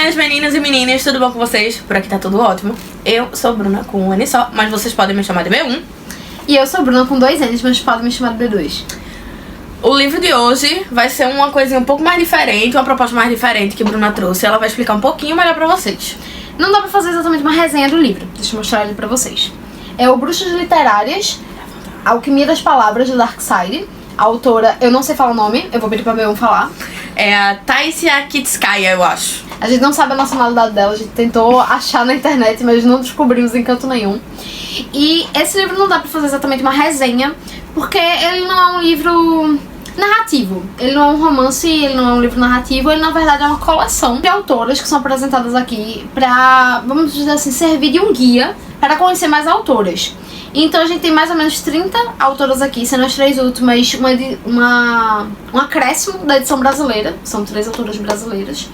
minhas meninas e meninas, tudo bom com vocês? Por aqui tá tudo ótimo. Eu sou Bruna com um N só, mas vocês podem me chamar de B1. E eu sou Bruna com 2 N's, mas podem me chamar de B2. O livro de hoje vai ser uma coisinha um pouco mais diferente, uma proposta mais diferente que a Bruna trouxe. Ela vai explicar um pouquinho melhor pra vocês. Não dá pra fazer exatamente uma resenha do livro, deixa eu mostrar ele pra vocês. É o Bruxas Literárias, Alquimia das Palavras, de Darkside. A autora, eu não sei falar o nome, eu vou pedir pra B1 falar. É a Taisia Kitskaya, eu acho. A gente não sabe a nacionalidade dela, a gente tentou achar na internet, mas não descobrimos em canto nenhum. E esse livro não dá pra fazer exatamente uma resenha, porque ele não é um livro narrativo. Ele não é um romance, ele não é um livro narrativo, ele na verdade é uma coleção de autoras que são apresentadas aqui pra, vamos dizer assim, servir de um guia para conhecer mais autoras. Então a gente tem mais ou menos 30 autoras aqui, sendo as 3 últimas um acréscimo da edição brasileira. São 3 autoras brasileiras.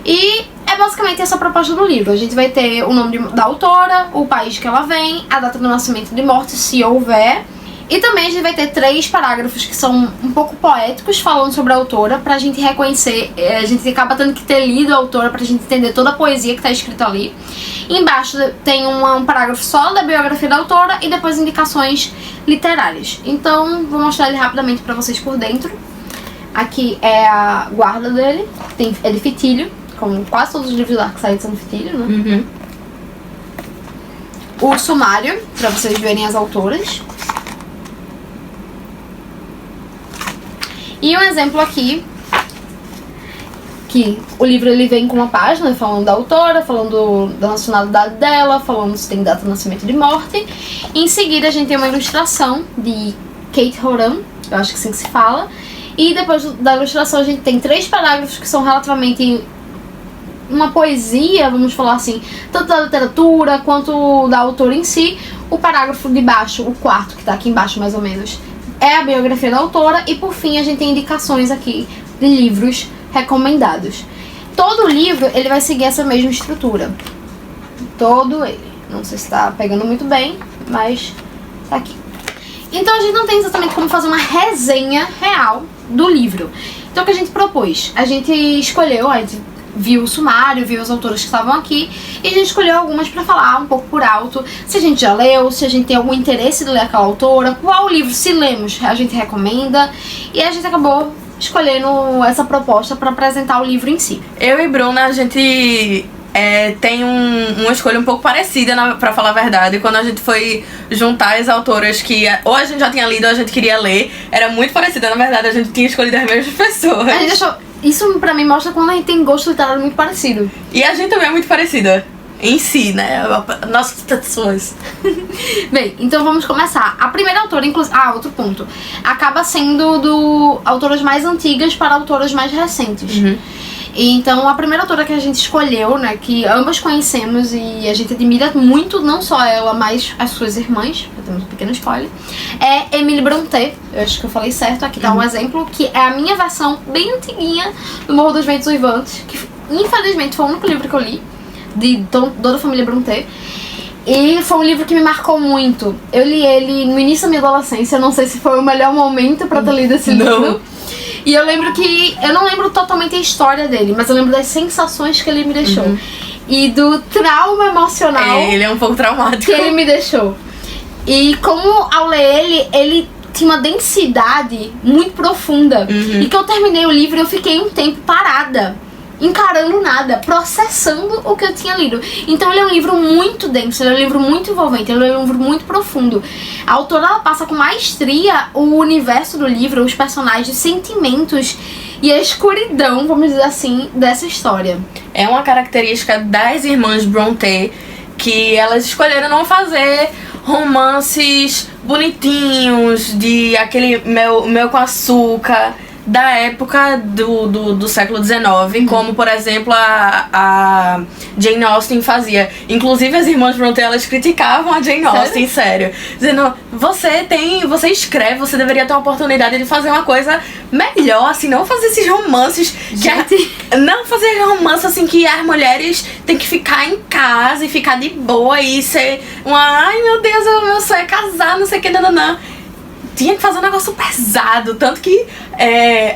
E é basicamente essa a proposta do livro. A gente vai ter o nome da autora, o país que ela vem, a data do nascimento e de morte, se houver. E também a gente vai ter 3 parágrafos que são um pouco poéticos, falando sobre a autora, pra gente reconhecer. A gente acaba tendo que ter lido a autora pra gente entender toda a poesia que tá escrita ali. Embaixo tem um parágrafo só da biografia da autora e depois indicações literárias. Então vou mostrar ele rapidamente pra vocês por dentro. Aqui é a guarda dele, é de fitilho, como quase todos os livros da Darkside são de fitilho, né? O sumário, pra vocês verem as autoras. E um exemplo aqui, que o livro ele vem com uma página falando da autora, falando da nacionalidade dela, falando se tem data de nascimento e de morte. E em seguida a gente tem uma ilustração de Kate Horan, eu acho que assim que se fala. E depois da ilustração a gente tem 3 parágrafos que são relativamente uma poesia, vamos falar assim, tanto da literatura quanto da autora em si. O parágrafo de baixo, o quarto, que tá aqui embaixo mais ou menos, é a biografia da autora. E por fim a gente tem indicações aqui de livros recomendados. Todo o livro ele vai seguir essa mesma estrutura. Todo ele. Não sei se tá pegando muito bem, mas tá aqui. Então a gente não tem exatamente como fazer uma resenha real do livro. Então o que a gente propôs? A gente escolheu, a gente viu o sumário, viu os autores que estavam aqui e a gente escolheu algumas pra falar um pouco por alto, se a gente já leu, se a gente tem algum interesse de ler aquela autora, qual livro, se lemos, a gente recomenda. E a gente acabou escolhendo essa proposta pra apresentar o livro em si. Eu e Bruna, a gente tem uma escolha um pouco parecida, pra falar a verdade. Quando a gente foi juntar as autoras que ou a gente já tinha lido ou a gente queria ler, era muito parecida, na verdade, a gente tinha escolhido as mesmas pessoas. A gente achou... Isso pra mim mostra quando a gente tem gosto literário muito parecido. E a gente também é muito parecida em si, né? Nossas pessoas. Bem, então vamos começar. A primeira autora, inclusive... outro ponto. Acaba sendo do autoras mais antigas para autoras mais recentes. Então, a primeira autora que a gente escolheu, né, que ambas conhecemos e a gente admira muito, não só ela, mas as suas irmãs, pra ter um pequeno spoiler, é Emily Brontë. Eu acho que eu falei certo, aqui tá um exemplo, que é a minha versão bem antiguinha do Morro dos Ventos Uivantes, que infelizmente foi o único livro que eu li, de toda a família Brontë. E foi um livro que me marcou muito. Eu li ele no início da minha adolescência, não sei se foi o melhor momento pra ter lido esse livro. E eu lembro que... Eu não lembro totalmente a história dele, mas eu lembro das sensações que ele me deixou. E do trauma emocional... ele é um pouco traumático. Que ele me deixou. E como ao ler ele tinha uma densidade muito profunda. E que eu terminei o livro e eu fiquei um tempo parada, encarando nada, processando o que eu tinha lido. Então ele é um livro muito denso, ele é um livro muito envolvente, ele é um livro muito profundo. A autora ela passa com maestria o universo do livro, os personagens, os sentimentos e a escuridão, vamos dizer assim, dessa história. É uma característica das irmãs Brontë que elas escolheram não fazer romances bonitinhos, de aquele mel com açúcar, da época do século XIX, como por exemplo a Jane Austen fazia. Inclusive as irmãs Brontë, elas criticavam a Jane Austen, sério, dizendo, você escreve, você deveria ter uma oportunidade de fazer uma coisa melhor, assim, não fazer esses romances não fazer romance assim que as mulheres têm que ficar em casa e ficar de boa e ser ai meu Deus, meu sonho é casar, não sei o que, nananã. Tinha que fazer um negócio pesado, tanto que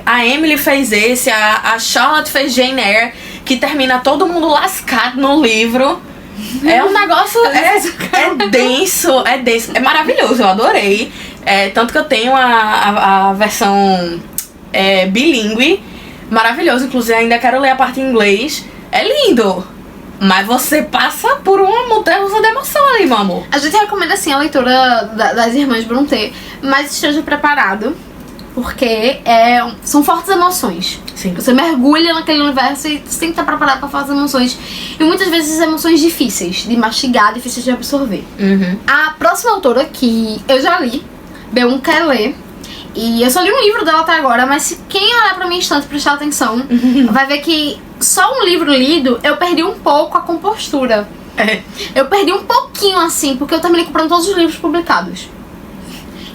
a Emily fez esse, a Charlotte fez Jane Eyre, que termina todo mundo lascado no livro. É um negócio... É denso, é denso. É maravilhoso, eu adorei. Tanto que eu tenho a versão bilíngue. Maravilhoso, inclusive ainda quero ler a parte em inglês. É lindo. Mas você passa por uma montanha-russa de emoção ali, meu amor. A gente recomenda, assim, a leitura das Irmãs Brontë, mas esteja preparado, porque são fortes emoções. Sim. Você mergulha naquele universo e você tem que estar preparado para fortes emoções. E muitas vezes emoções difíceis de mastigar, difíceis de absorver. Uhum. A próxima autora que eu já li, B1 quer ler, e eu só li um livro dela até agora, mas se quem olhar pra minha estante e prestar atenção, vai ver que só um livro lido, eu perdi um pouco a compostura. Eu perdi um pouquinho, assim, porque eu terminei comprando todos os livros publicados.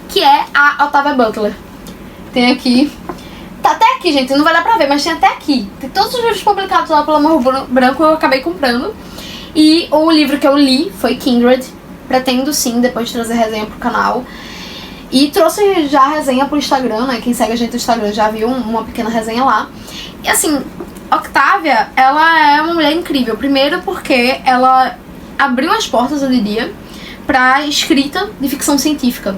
Que é a Octavia Butler. Tem aqui... Tá até aqui, gente, não vai dar pra ver, mas tem até aqui. Tem todos os livros publicados lá pelo Amor Branco, eu acabei comprando. E o livro que eu li foi Kindred. Pretendo, sim, depois trazer resenha pro canal. E trouxe já a resenha pro Instagram, né? Quem segue a gente no Instagram já viu uma pequena resenha lá. E assim, Octavia, ela é uma mulher incrível. Primeiro porque ela abriu as portas, eu diria, pra escrita de ficção científica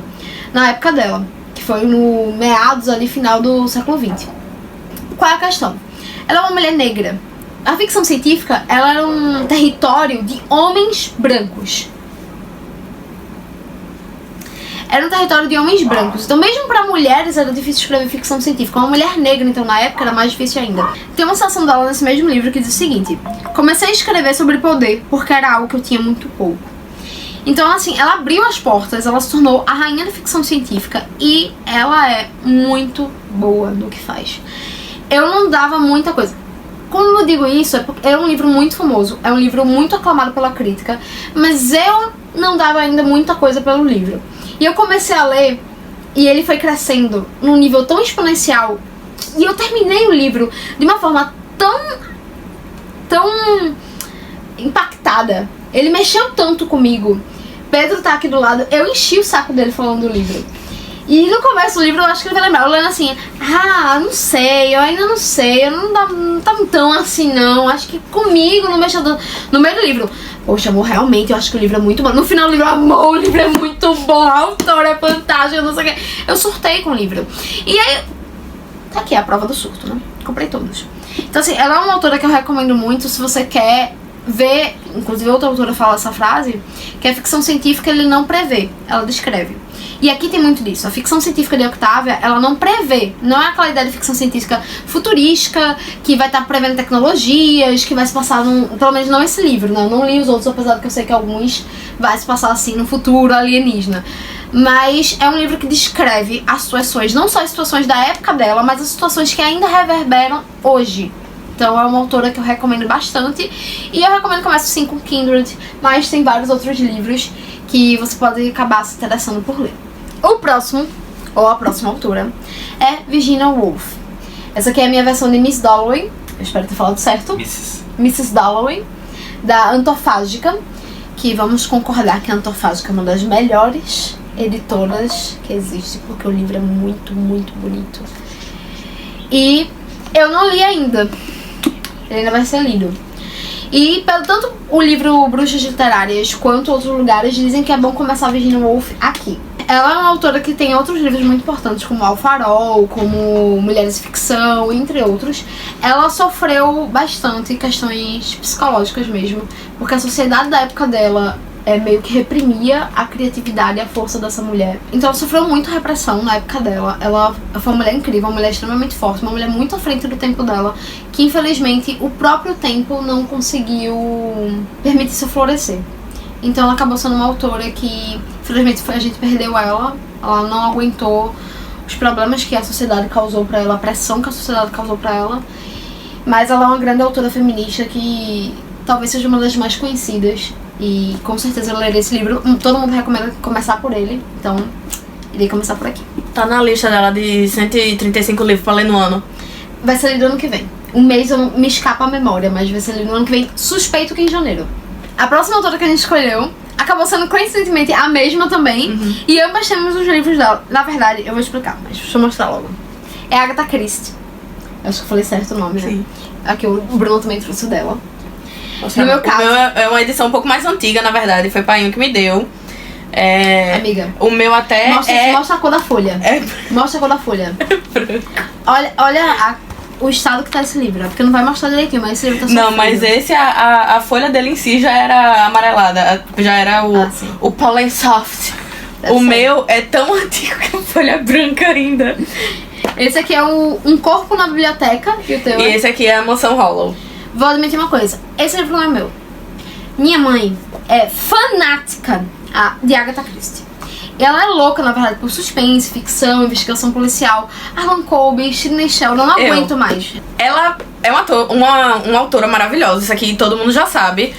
na época dela, que foi no meados ali, final do século XX. Qual é a questão? Ela é uma mulher negra. A ficção científica, ela era um território de homens brancos. Era um território de homens brancos. Então, mesmo para mulheres, era difícil escrever ficção científica. Uma mulher negra, então, na época, era mais difícil ainda. Tem uma citação dela nesse mesmo livro que diz o seguinte: comecei a escrever sobre poder porque era algo que eu tinha muito pouco. Então, assim, ela abriu as portas, ela se tornou a rainha da ficção científica e ela é muito boa no que faz. Eu não dava muita coisa. Quando eu digo isso, é porque é um livro muito famoso, é um livro muito aclamado pela crítica, mas eu não dava ainda muita coisa pelo livro. E eu comecei a ler, e ele foi crescendo num nível tão exponencial, e eu terminei o livro de uma forma tão impactada. Ele mexeu tanto comigo. Pedro tá aqui do lado, eu enchi o saco dele falando do livro. E no começo do livro, eu acho que ele vai lembrar, eu lendo assim, não sei, eu ainda não sei, eu não tá tão assim não, acho que comigo não mexeu tanto. No meio do livro, poxa, amor, realmente, eu acho que o livro é muito bom. No final do livro, amor, o livro é muito bom, a autora é fantástica, não sei o que. Eu surtei com o livro. E aí, tá aqui a prova do surto, né? Comprei todos. Então assim, ela é uma autora que eu recomendo muito se você quer ver, inclusive outra autora fala essa frase, que a ficção científica ele não prevê, ela descreve. E aqui tem muito disso. A ficção científica de Octavia, ela não prevê. Não é aquela ideia de ficção científica futurística, que vai estar prevendo tecnologias, que vai se passar pelo menos não esse livro, né? Eu não li os outros, apesar de que eu sei que alguns vai se passar assim no futuro alienígena. Mas é um livro que descreve as situações, não só as situações da época dela, mas as situações que ainda reverberam hoje. Então é uma autora que eu recomendo bastante. E eu recomendo que comece sim com Kindred, mas tem vários outros livros que você pode acabar se interessando por ler. O próximo, ou a próxima autora, é Virginia Woolf. Essa aqui é a minha versão de Miss Dalloway, eu espero ter falado certo. Mrs. Dalloway, da Antofágica, que vamos concordar que a Antofágica é uma das melhores editoras que existe, porque o livro é muito, muito bonito. E eu não li ainda, ele ainda vai ser lido. E tanto o livro Bruxas Literárias quanto outros lugares dizem que é bom começar a Virginia Woolf aqui. Ela é uma autora que tem outros livros muito importantes, como Ao Farol, como Mulheres e Ficção, entre outros. Ela sofreu bastante questões psicológicas mesmo, porque a sociedade da época dela meio que reprimia a criatividade e a força dessa mulher. Então ela sofreu muita repressão na época dela. Ela foi uma mulher incrível, uma mulher extremamente forte, uma mulher muito à frente do tempo dela, que infelizmente o próprio tempo não conseguiu permitir seu florescer. Então ela acabou sendo uma autora que, infelizmente, a gente perdeu ela. Ela não aguentou os problemas que a sociedade causou pra ela, a pressão que a sociedade causou pra ela. Mas ela é uma grande autora feminista que talvez seja uma das mais conhecidas. E com certeza eu lerei esse livro. Todo mundo recomenda começar por ele. Então, irei começar por aqui. Tá na lista dela de 135 livros pra ler no ano. Vai ser lido ano que vem. Um mês me escapa a memória, mas vai ser lido no ano que vem. Suspeito que em janeiro. A próxima autora que a gente escolheu acabou sendo coincidentemente a mesma também. Uhum. E ambas temos os livros dela. Na verdade, eu vou explicar, mas deixa eu mostrar logo. É Agatha Christie. Acho que eu falei certo o nome, né? Sim. Aqui o Bruno também trouxe o dela. Nossa, No meu caso... O meu é uma edição um pouco mais antiga, na verdade. Foi Painho que me deu. Amiga. O meu até mostra a cor da folha. Mostra a cor da folha. Olha o estado que tá esse livro. Porque não vai mostrar direitinho, mas esse livro tá sofrido. Não, mas a folha dele em si já era amarelada. Já era o Pollen Soft. O meu é tão antigo que a folha é branca ainda. Esse aqui é Um Corpo na Biblioteca. E o teu E esse aqui é a Mansão Hollow. Vou admitir uma coisa. Esse livro não é meu. Minha mãe é fanática de Agatha Christie. Ela é louca, na verdade, por suspense, ficção, investigação policial. Alan Colby, Sidney Sheldon, não aguento mais. Ela é uma autora maravilhosa. Isso aqui todo mundo já sabe.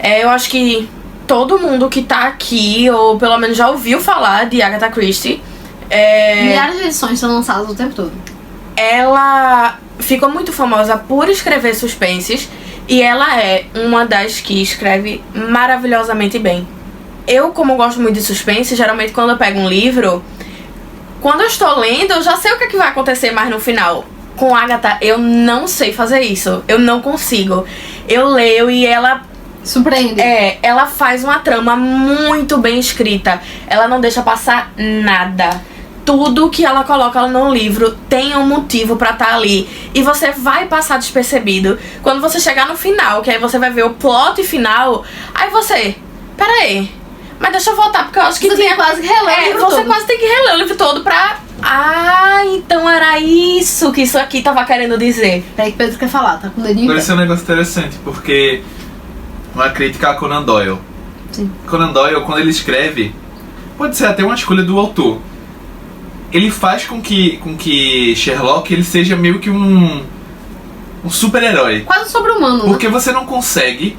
Eu acho que todo mundo que tá aqui, ou pelo menos já ouviu falar de Agatha Christie. Milhares de edições são lançadas o tempo todo. Ela ficou muito famosa por escrever suspenses. E ela é uma das que escreve maravilhosamente bem. Eu, como gosto muito de suspense, geralmente quando eu pego um livro, quando eu estou lendo, eu já sei o que vai acontecer mais no final. Com Agatha, eu não sei fazer isso. Eu não consigo. Eu leio e ela... surpreende. Ela faz uma trama muito bem escrita. Ela não deixa passar nada. Tudo que ela coloca no livro tem um motivo pra estar ali. E você vai passar despercebido. Quando você chegar no final, que aí você vai ver o plot final, aí você... Peraí, mas deixa eu voltar, porque eu acho que você tem quase que reler o livro você todo. quase tem que reler o livro todo pra... então era isso que isso aqui tava querendo dizer. Peraí que Pedro quer falar, tá com o dedinho. Agora esse é um negócio interessante, porque uma crítica a Conan Doyle. Sim. Conan Doyle, quando ele escreve, pode ser até uma escolha do autor. Ele faz com que Sherlock ele seja meio que um super-herói. Quase sobre-humano, né? Porque você não consegue,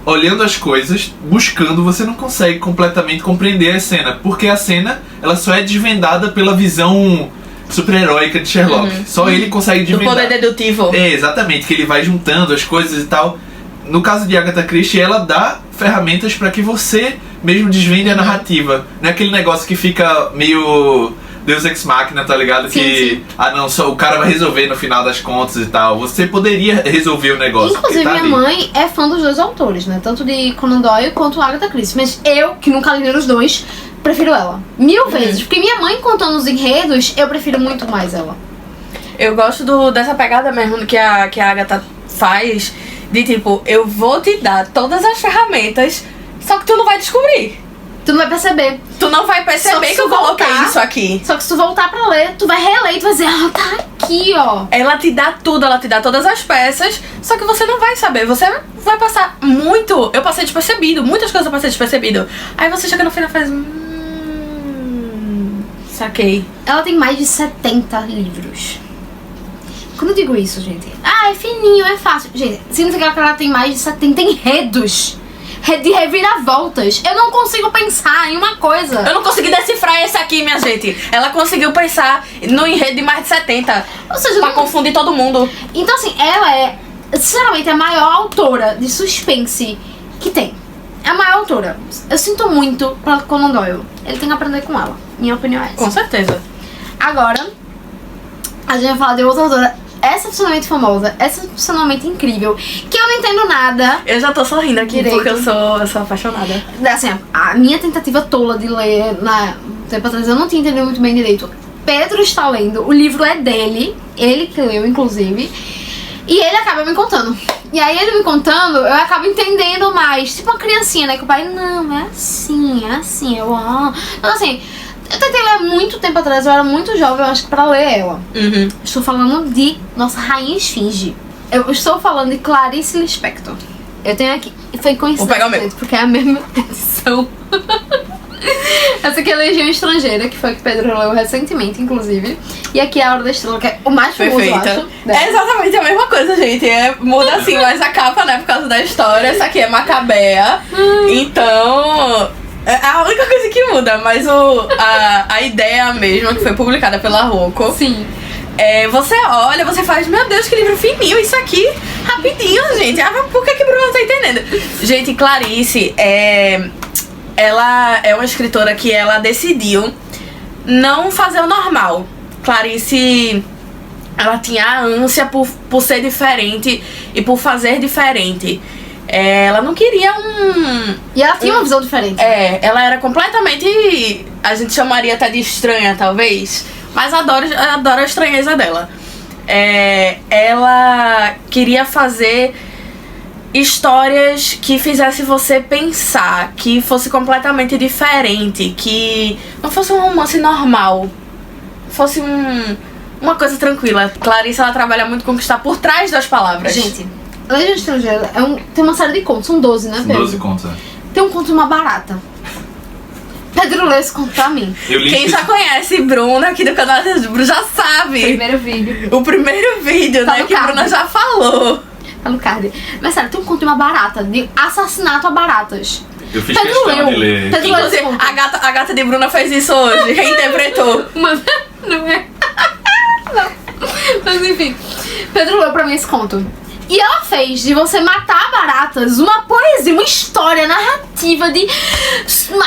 olhando as coisas, buscando, você não consegue completamente compreender a cena. Porque a cena, ela só é desvendada pela visão super-heróica de Sherlock. Só ele consegue Do desvendar. poder dedutivo. Exatamente, que ele vai juntando as coisas e tal. No caso de Agatha Christie, ela dá ferramentas pra que você mesmo desvende a narrativa. Não é aquele negócio que fica meio Deus Ex Machina, tá ligado? Sim, Que, sim. não, só o cara vai resolver no final das contas e tal. Você poderia resolver o negócio. Inclusive, porque tá minha ali. mãe é fã dos dois autores, né? Tanto de Conan Doyle quanto Agatha Christie. Mas eu, que nunca li os dois, prefiro ela. 1000 vezes. Porque minha mãe contando os enredos, eu prefiro muito mais ela. Eu gosto dessa pegada mesmo que a Agatha faz. De tipo, eu vou te dar todas as ferramentas, só que tu não vai descobrir. Tu não vai perceber. Tu não vai Só perceber que que eu se coloquei voltar- isso aqui. Só que se tu voltar pra ler, tu vai reler e tu vai dizer, tá aqui, ó. Ela te dá tudo, ela te dá todas as peças, só que você não vai saber. Você vai passar muito... Eu passei despercebido, muitas coisas eu passei despercebido. Aí você chega no final e faz... Saquei. Ela tem mais de 70 livros. Quando eu digo isso, gente, é fininho, é fácil. Gente, significa que ela tem mais de 70 enredos de reviravoltas. Eu não consigo pensar em uma coisa. Eu não consegui decifrar esse aqui, minha gente. Ela conseguiu pensar no enredo de mais de 70. Ou seja, Pra não... confundir todo mundo. Então, assim, ela é, sinceramente, a maior autora de suspense que tem. É a maior autora. Eu sinto muito pra Conan Doyle. Ele tem que aprender com ela. Minha opinião é essa. Com certeza. Agora, a gente vai falar de outra autora excepcionalmente famosa, excepcionalmente incrível, que eu não entendo nada. Eu já tô sorrindo aqui Direito. porque eu sou apaixonada. Assim, a minha tentativa tola de ler tempo atrás, eu não tinha entendido muito bem direito. Pedro está lendo, o livro é dele, ele que leu, inclusive, e ele acaba me contando. E aí ele me contando, eu acabo entendendo mais. Tipo uma criancinha, né? Que o pai, não, é assim, eu amo. Então assim, eu tentei ler muito tempo atrás, eu era muito jovem, eu acho que pra ler ela. Uhum. Estou falando de nossa rainha esfinge. Eu estou falando de Clarice Lispector. Eu tenho aqui, e foi coincidência, Vou pegar o meu. gente, porque é a mesma edição. Essa aqui é Legião Estrangeira, que foi que Pedro leu recentemente, inclusive. E aqui é a Hora da Estrela, que é o mais famoso, eu Perfeita. acho. É exatamente a mesma coisa, gente. Muda assim mais a capa, né? Por causa da história. Essa aqui é Macabea. Então... É a única coisa que muda, mas a ideia mesma, que foi publicada pela Rocco. Sim. Você olha, você faz, meu Deus, que livro fininho, isso aqui, rapidinho, gente. Por que Bruno não tá entendendo? Gente, Clarice, ela é uma escritora que ela decidiu não fazer o normal. Clarice ela tinha a ânsia por ser diferente e por fazer diferente. Ela não queria E ela tinha uma visão diferente. Ela era completamente... A gente chamaria até de estranha, talvez. Mas adoro a estranheza dela. Ela queria fazer histórias que fizesse você pensar, que fosse completamente diferente, que não fosse um romance normal, fosse uma coisa tranquila. Clarice, ela trabalha muito com o que está por trás das palavras. Gente, Legenda Estrangeira tem uma série de contos, são 12, né, Pedro? São 12 contos, né? Tem um conto de uma barata. Pedro leu esse conto pra mim. Quem já conhece Bruna aqui do canal do Bruna já sabe. Primeiro vídeo. O primeiro vídeo, Tá né, no que a card. Bruna já falou. Tá no card. Mas sério, tem um conto de uma barata, de assassinato a baratas. Eu fiz Pedro questão leu. de ler. Pedro leu esse conto. A gata de Bruna fez isso hoje, reinterpretou. Mano, não é? Não. Mas enfim, Pedro leu pra mim esse conto. E ela fez de você matar baratas uma poesia, uma história narrativa de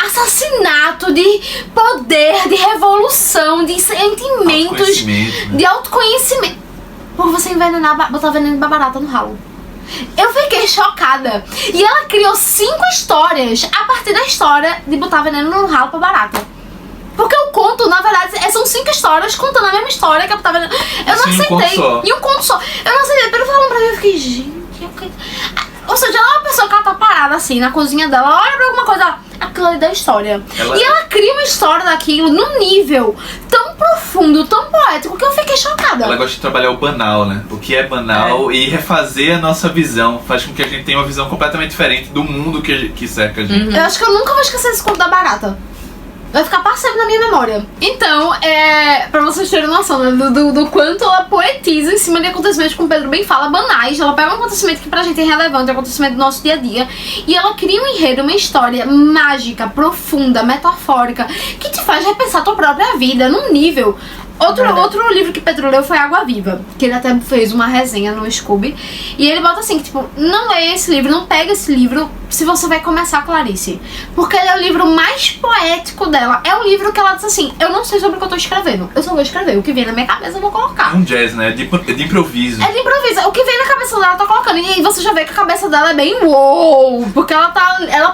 assassinato, de poder, de revolução, de sentimentos, Autoconhecimento, né? de autoconhecimento. Por você envenenar, botar veneno pra barata no ralo. Eu fiquei chocada. E ela criou 5 histórias a partir da história de botar veneno no ralo pra barata. Porque o conto, na verdade, são 5 histórias contando a mesma história que eu tava vendo. Eu não Assim, um conto aceitei. só. E um conto só. Eu não aceitei. Pelo falando pra mim, eu fiquei, gente. Ou seja, ela é uma pessoa que ela tá parada assim na cozinha dela, ela olha pra alguma coisa, aquilo ali da história. E ela cria uma história daquilo num nível tão profundo, tão poético, que eu fiquei chocada. Ela gosta de trabalhar o banal, né? O que é banal e refazer a nossa visão. Faz com que a gente tenha uma visão completamente diferente do mundo que cerca a gente. Eu acho que eu nunca vou esquecer esse conto da barata. Vai ficar pra sempre na minha memória. Então, pra vocês terem noção, né, do quanto ela poetiza em cima de acontecimentos, como o Pedro bem fala, banais. Ela pega um acontecimento que pra gente é relevante, um acontecimento do nosso dia a dia, e ela cria um enredo, uma história mágica, profunda, metafórica, que te faz repensar a tua própria vida num nível. Outro livro que Pedro leu foi Água Viva, que ele até fez uma resenha no Scooby. E ele bota assim, que tipo, não leia esse livro, não pega esse livro se você vai começar a Clarice. Porque ele é o livro mais poético dela. É um livro que ela diz assim, eu não sei sobre o que eu tô escrevendo, eu só vou escrever. O que vem na minha cabeça eu vou É colocar. um jazz, né? De improviso. É de improviso. O que vem na cabeça dela, ela tá colocando. E aí você já vê que a cabeça dela é bem uou, porque ela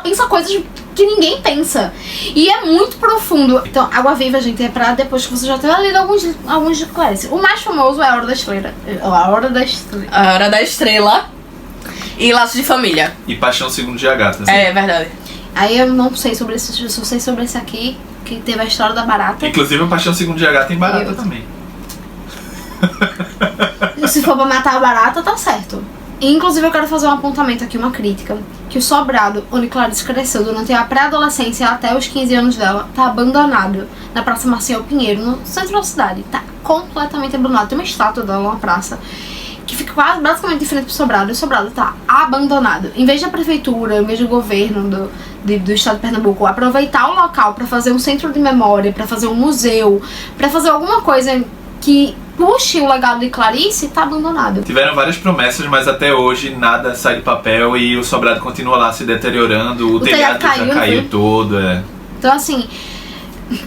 pensa coisas que ninguém pensa. E é muito profundo. Então, Água Viva, gente, é pra depois que você já tenha lido alguns de Clarice. O mais famoso é A Hora da Estrela. A Hora da Estrela. A Hora da Estrela e Laços de Família. E Paixão Segundo de Agatha. É verdade. Aí eu não sei sobre esse, eu só sei sobre esse aqui, que teve a história da barata. Inclusive a Paixão Segundo de Agatha tem barata também. Se for pra matar a barata, tá certo. E, inclusive, eu quero fazer um apontamento aqui, uma crítica. Que o sobrado, onde Clarice cresceu durante a pré-adolescência até os 15 anos dela, tá abandonado na Praça Marcial Pinheiro, no centro da cidade. Tá completamente abandonado. Tem uma estátua dela numa praça que fica quase basicamente diferente do sobrado. E o sobrado tá abandonado. Em vez da prefeitura, em vez do governo do estado de Pernambuco aproveitar o local pra fazer um centro de memória, pra fazer um museu, pra fazer alguma coisa que puxe o legado de Clarice, tá abandonado. Tiveram várias promessas, mas até hoje nada sai de papel e o sobrado continua lá se deteriorando. O telhado já caiu todo, Então, assim,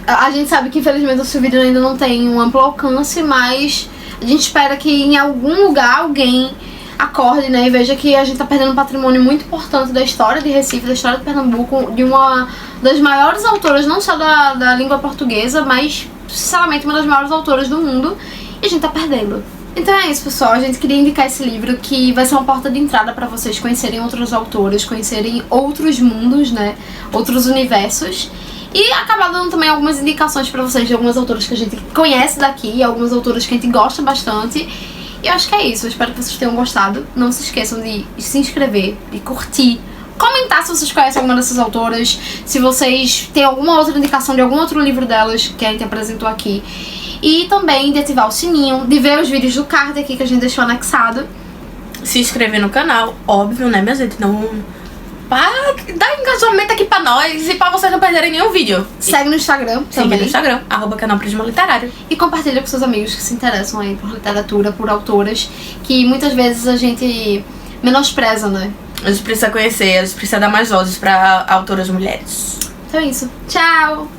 a gente sabe que infelizmente o seu vídeo ainda não tem um amplo alcance, mas a gente espera que em algum lugar alguém acorde, né, e veja que a gente tá perdendo um patrimônio muito importante da história de Recife, da história de Pernambuco, de uma das maiores autoras, não só da língua portuguesa, mas, sinceramente, uma das maiores autoras do mundo, e a gente tá perdendo. Então é isso, pessoal. A gente queria indicar esse livro que vai ser uma porta de entrada pra vocês conhecerem outros autores, conhecerem outros mundos, né, outros universos. E acabar dando também algumas indicações pra vocês de algumas autoras que a gente conhece daqui, algumas autoras que a gente gosta bastante. E eu acho que é isso. Eu espero que vocês tenham gostado. Não se esqueçam de se inscrever, de curtir, comentar se vocês conhecem alguma dessas autoras, se vocês têm alguma outra indicação de algum outro livro delas que a gente apresentou aqui. E também de ativar o sininho, de ver os vídeos do card aqui que a gente deixou anexado. Se inscrever no canal, óbvio, né, minha gente? Não... Pra dar engajamento aqui pra nós e pra vocês não perderem nenhum vídeo. Segue no Instagram Segue também. no Instagram, @canal Prisma Literário. E compartilha com seus amigos que se interessam aí por literatura, por autoras, que muitas vezes a gente menospreza, né? A gente precisa conhecer, a gente precisa dar mais vozes pra autoras mulheres. Então é isso. Tchau!